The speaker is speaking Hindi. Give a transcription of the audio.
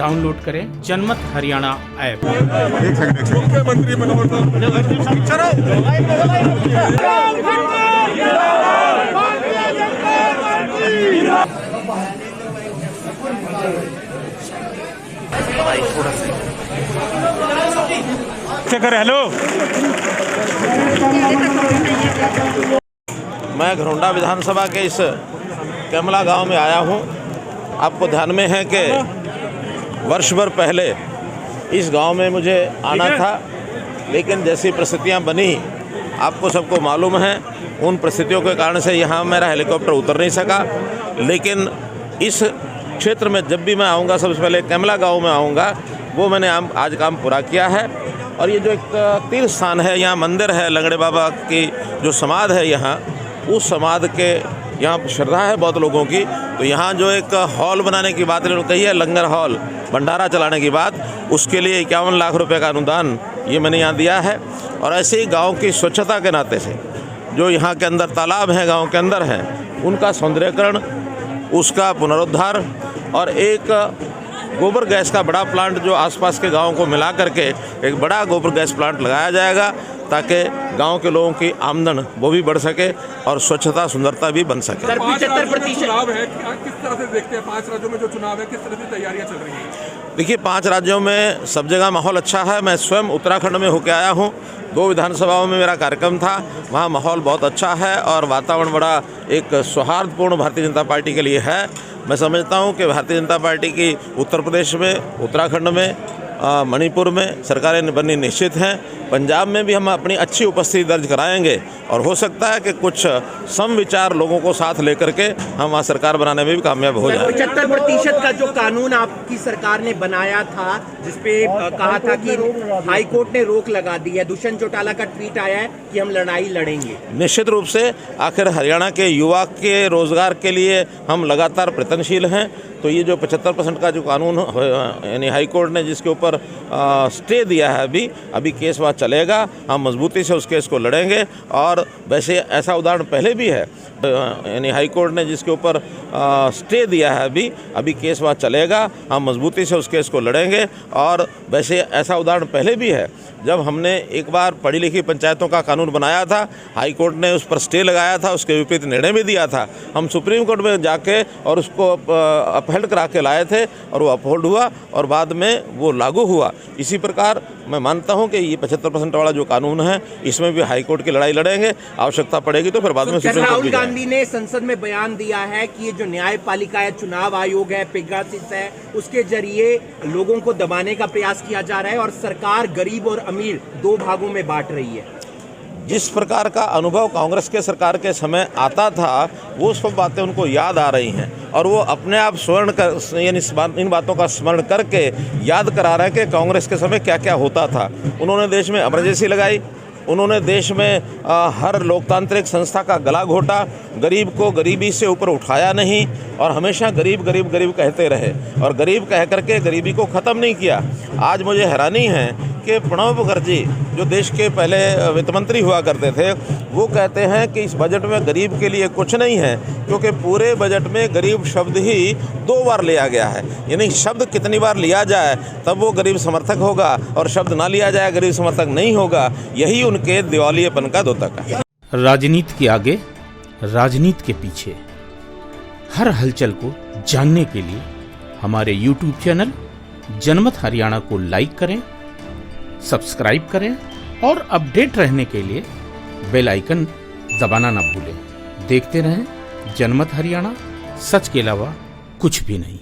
डाउनलोड करें जनमत हरियाणा ऐप। मुख्यमंत्री हेलो, मैं घरोंडा विधानसभा के इस कैमला गांव में आया हूं। आपको ध्यान में है कि वर्ष भर पहले इस गांव में मुझे आना था, लेकिन जैसी परिस्थितियां बनी आपको सबको मालूम है, उन परिस्थितियों के कारण से यहाँ मेरा हेलीकॉप्टर उतर नहीं सका। लेकिन इस क्षेत्र में जब भी मैं आऊँगा, सबसे पहले कैमला गांव में आऊँगा, वो मैंने आज काम पूरा किया है। और ये जो एक तीर्थ स्थान है, यहाँ मंदिर है, लंगड़े बाबा की जो समाधि है यहाँ, उस समाधि के यहाँ श्रद्धा है बहुत लोगों की। तो यहाँ जो एक हॉल बनाने की बात इन्होंने कही है, लंगर हॉल, भंडारा चलाने की बात, उसके लिए 51 लाख रुपए का अनुदान ये मैंने यहाँ दिया है। और ऐसे ही गांव की स्वच्छता के नाते से जो यहाँ के अंदर तालाब हैं, गांव के अंदर हैं, उनका सौंदर्यीकरण, उसका पुनरुद्धार और एक गोबर गैस का बड़ा प्लांट जो आसपास के गाँव को मिला करके एक बड़ा गोबर गैस प्लांट लगाया जाएगा, ताकि गांव के लोगों की आमदन वो भी बढ़ सके और स्वच्छता सुंदरता भी बन सके। 75% चुनाव है, किस तरह से देखते हैं 5 राज्यों में जो चुनाव है, किस तरह से तैयारियां चल रही हैं? देखिए, 5 राज्यों में सब जगह माहौल अच्छा है। मैं स्वयं उत्तराखंड में होकर आया हूँ, 2 विधानसभाओं में मेरा कार्यक्रम था, वहाँ माहौल बहुत अच्छा है और वातावरण बड़ा एक सौहार्दपूर्ण भारतीय जनता पार्टी के लिए है। मैं समझता हूँ कि भारतीय जनता पार्टी की उत्तर प्रदेश में, उत्तराखंड में, मणिपुर में सरकारें बननी निश्चित हैं। पंजाब में भी हम अपनी अच्छी उपस्थिति दर्ज कराएंगे और हो सकता है कि कुछ समविचार लोगों को साथ लेकर के हम वहाँ सरकार बनाने में भी कामयाब हो जाए। 75% का जो कानून आपकी सरकार ने बनाया था, जिसपे कहा था कि हाई कोर्ट ने रोक लगा दी है, दुष्यंत चौटाला का ट्वीट आया है कि हम लड़ाई लड़ेंगे। निश्चित रूप से आखिर हरियाणा के युवा के रोजगार के लिए हम लगातार प्रयत्नशील हैं। तो ये जो 75% का जो कानून यानी हाई कोर्ट ने जिसके ऊपर स्टे दिया है, अभी केस वहाँ चलेगा, हम मजबूती से उस केस को लड़ेंगे। और वैसे ऐसा उदाहरण पहले भी है, यानी हाई कोर्ट ने जिसके ऊपर स्टे दिया है, अभी केस वहाँ चलेगा, हम मजबूती से उस केस को लड़ेंगे। और वैसे ऐसा उदाहरण पहले भी है, जब हमने एक बार पढ़ी लिखी पंचायतों का कानून बनाया था, हाई कोर्ट ने उस पर स्टे लगाया था, उसके विपरीत निर्णय भी दिया था। हम सुप्रीम कोर्ट में जाके और उसको अपहेल्ड करा के लाए थे और वो अपहोल्ड हुआ और बाद में वो लागू हुआ। इसी प्रकार मैं मानता हूं कि ये 75% वाला जो कानून है, इसमें भी हाई कोर्ट की लड़ाई लड़ेंगे। आवश्यकता पड़ेगी तो फिर बाद में सुप्रीम कोर्ट भी। राहुल गांधी ने संसद में बयान दिया है कि ये जो न्यायपालिका है, चुनाव आयोग है, पेगासिस है, उसके जरिए लोगों को दबाने का प्रयास किया जा रहा है और सरकार गरीब और अमीर 2 भागों में बांट रही है। जिस प्रकार का अनुभव कांग्रेस के सरकार के समय आता था, वो सब बातें उनको याद आ रही हैं और वो अपने आप स्वर्ण कर यानी इन बातों का स्मरण करके याद करा रहे हैं कि कांग्रेस के समय क्या क्या होता था। उन्होंने देश में इमरजेंसी लगाई, उन्होंने देश में हर लोकतांत्रिक संस्था का गला घोटा, गरीब को गरीबी से ऊपर उठाया नहीं और हमेशा गरीब गरीब गरीब कहते रहे और गरीब कह करके गरीबी को ख़त्म नहीं किया। आज मुझे हैरानी है कि प्रणब मुखर्जी जो देश के पहले वित्त मंत्री हुआ करते थे, वो कहते हैं कि इस बजट में गरीब के लिए कुछ नहीं है, क्योंकि पूरे बजट में गरीब शब्द ही 2 बार लिया गया है। यानी शब्द कितनी बार लिया जाए तब वो गरीब समर्थक होगा और शब्द ना लिया जाए गरीब समर्थक नहीं होगा। यही उनके दिवालियेपन का द्योतक है। राजनीति के आगे, राजनीति के पीछे, हर हलचल को जानने के लिए हमारे YouTube चैनल जनमत हरियाणा को लाइक करें, सब्सक्राइब करें और अपडेट रहने के लिए बेल आइकन दबाना ना भूलें। देखते रहें जनमत हरियाणा, सच के अलावा कुछ भी नहीं।